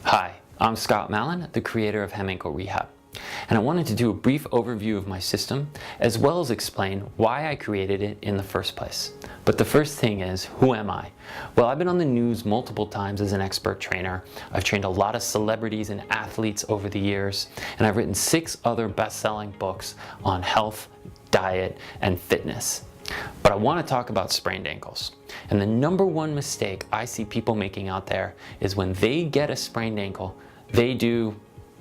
Hi, I'm Scott Mallon, the creator of Hem Ankle Rehab, and I wanted to do a brief overview of my system as well as explain why I created it in the first place. But the first thing is, who am I? Well, I've been on the news multiple times as an expert trainer. I've trained a lot of celebrities and athletes over the years, and I've written 6 other best-selling books on health, diet, and fitness. But I want to talk about sprained ankles. And the number one mistake I see people making out there is when they get a sprained ankle, they do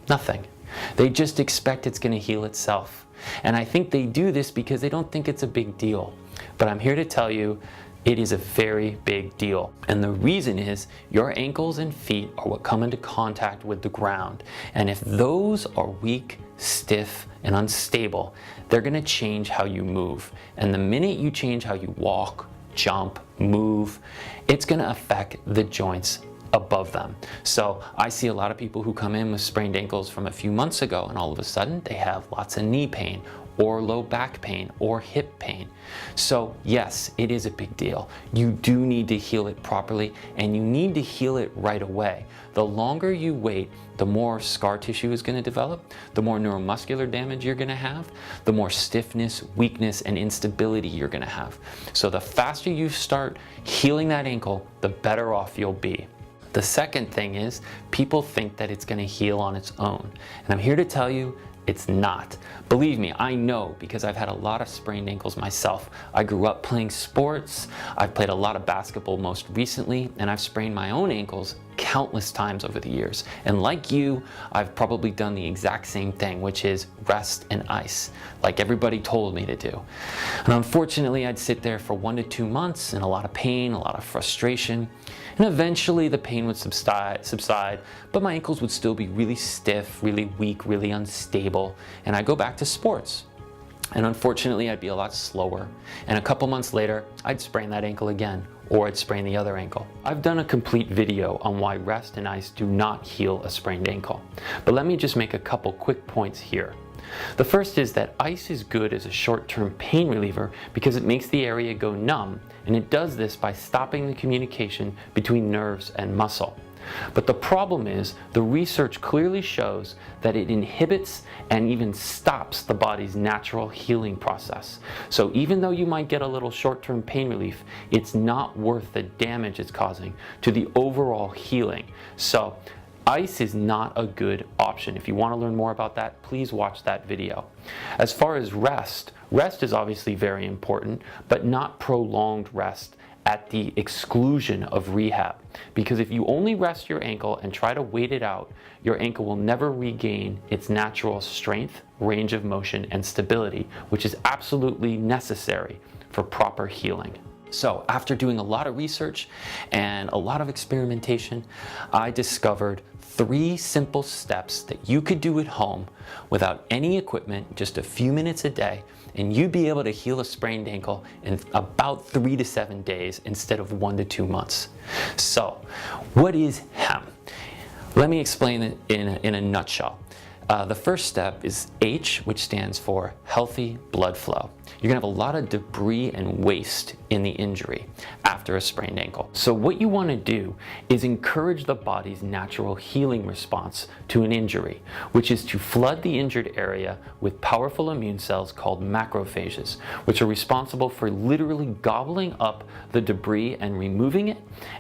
nothing. They just expect it's going to heal itself. And I think they do this because they don't think it's a big deal. But I'm here to tell you, it is a very big deal. And the reason is your ankles and feet are what come into contact with the ground. And if those are weak, stiff, and unstable, they're gonna change how you move. And the minute you change how you walk, jump, move, it's gonna affect the joints above them. So I see a lot of people who come in with sprained ankles from a few months ago, and all of a sudden they have lots of knee pain or low back pain or hip pain. So yes, it is a big deal. You do need to heal it properly, and you need to heal it right away. The longer you wait, the more scar tissue is going to develop, the more neuromuscular damage you're going to have, the more stiffness, weakness, and instability you're going to have. So the faster you start healing that ankle, the better off you'll be. The second thing is, people think that it's going to heal on its own. And I'm here to tell you, it's not. Believe me, I know, because I've had a lot of sprained ankles myself. I grew up playing sports, I've played a lot of basketball most recently, and I've sprained my own ankles countless times over the years. And like you, I've probably done the exact same thing, which is rest and ice, like everybody told me to do. And unfortunately, I'd sit there for 1 to 2 months in a lot of pain, a lot of frustration, and eventually the pain would subside, but my ankles would still be really stiff, really weak, really unstable, and I'd go back to sports. And unfortunately, I'd be a lot slower, and a couple months later, I'd sprain that ankle again, or I'd sprain the other ankle. I've done a complete video on why rest and ice do not heal a sprained ankle, but let me just make a couple quick points here. The first is that ice is good as a short-term pain reliever because it makes the area go numb, and it does this by stopping the communication between nerves and muscle. But the problem is, the research clearly shows that it inhibits and even stops the body's natural healing process. So even though you might get a little short-term pain relief, it's not worth the damage it's causing to the overall healing. So ice is not a good option. If you want to learn more about that, please watch that video. As far as rest is obviously very important, but not prolonged rest at the exclusion of rehab. Because if you only rest your ankle and try to wait it out, your ankle will never regain its natural strength, range of motion, and stability, which is absolutely necessary for proper healing. So after doing a lot of research and a lot of experimentation, I discovered 3 simple steps that you could do at home without any equipment, just a few minutes a day, and you'd be able to heal a sprained ankle in about 3 to 7 days instead of 1 to 2 months. So what is HEM? Let me explain it in a nutshell. The first step is H, which stands for healthy blood flow. You're gonna have a lot of debris and waste in the injury after a sprained ankle. So what you wanna do is encourage the body's natural healing response to an injury, which is to flood the injured area with powerful immune cells called macrophages, which are responsible for literally gobbling up the debris and removing it,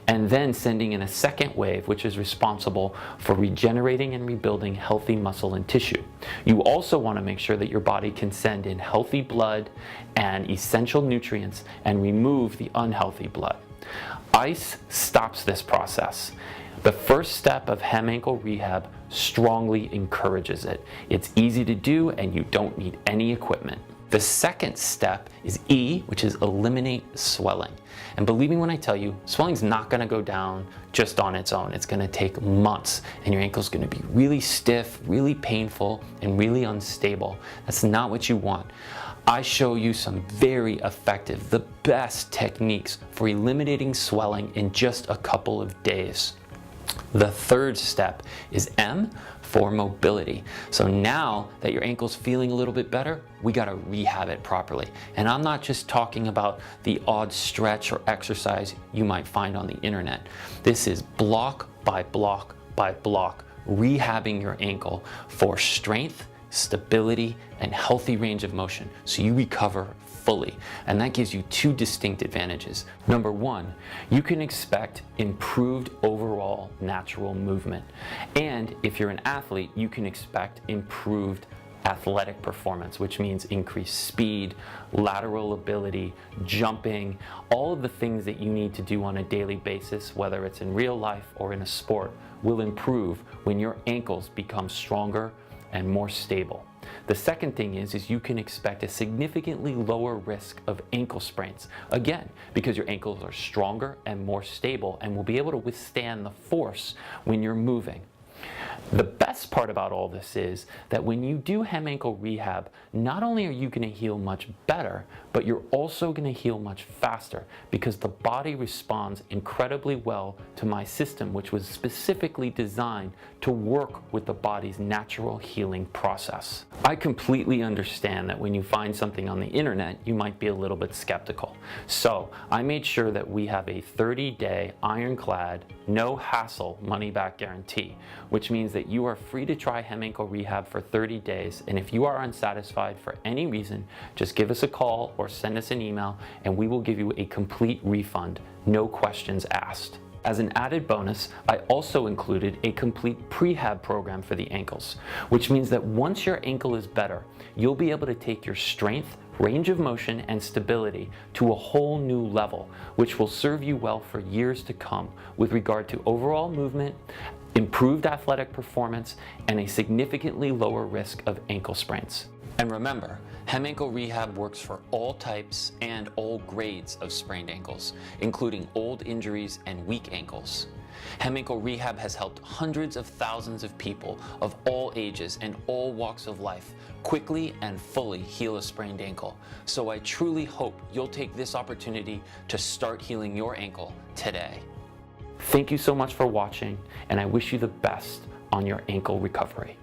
and then sending in a second wave, which is responsible for regenerating and rebuilding healthy muscle and tissue. You also wanna make sure that your body can send in healthy blood and essential nutrients and remove the unhealthy blood. Ice stops this process. The first step of Hem Ankle Rehab strongly encourages it. It's easy to do and you don't need any equipment. The second step is E, which is eliminate swelling. And believe me when I tell you, swelling's not gonna go down just on its own. It's gonna take months, and your ankle's gonna be really stiff, really painful, and really unstable. That's not what you want. I show you some very effective, the best techniques for eliminating swelling in just a couple of days. The third step is M for mobility. So now that your ankle's feeling a little bit better, we gotta rehab it properly. And I'm not just talking about the odd stretch or exercise you might find on the internet. This is block by block block rehabbing your ankle for strength, stability, and healthy range of motion so you recover fully. And that gives you two distinct advantages. Number one, you can expect improved overall natural movement. And if you're an athlete, you can expect improved athletic performance, which means increased speed, lateral ability, jumping, all of the things that you need to do on a daily basis, whether it's in real life or in a sport, will improve when your ankles become stronger and more stable. The second thing is you can expect a significantly lower risk of ankle sprains. Again, because your ankles are stronger and more stable and will be able to withstand the force when you're moving. The best part about all this is that when you do hem ankle rehab, not only are you going to heal much better, but you're also going to heal much faster because the body responds incredibly well to my system, which was specifically designed to work with the body's natural healing process. I completely understand that when you find something on the internet, you might be a little bit skeptical. So I made sure that we have a 30-day ironclad, no hassle money-back guarantee, which means that you are free to try hem ankle rehab for 30 days. And if you are unsatisfied for any reason, just give us a call or send us an email and we will give you a complete refund, no questions asked. As an added bonus, I also included a complete prehab program for the ankles, which means that once your ankle is better, you'll be able to take your strength, range of motion, and stability to a whole new level, which will serve you well for years to come with regard to overall movement, improved athletic performance, and a significantly lower risk of ankle sprains. And remember, hem ankle rehab works for all types and all grades of sprained ankles, including old injuries and weak ankles. Hem ankle rehab has helped hundreds of thousands of people of all ages and all walks of life quickly and fully heal a sprained ankle. So I truly hope you'll take this opportunity to start healing your ankle today. Thank you so much for watching, and I wish you the best on your ankle recovery.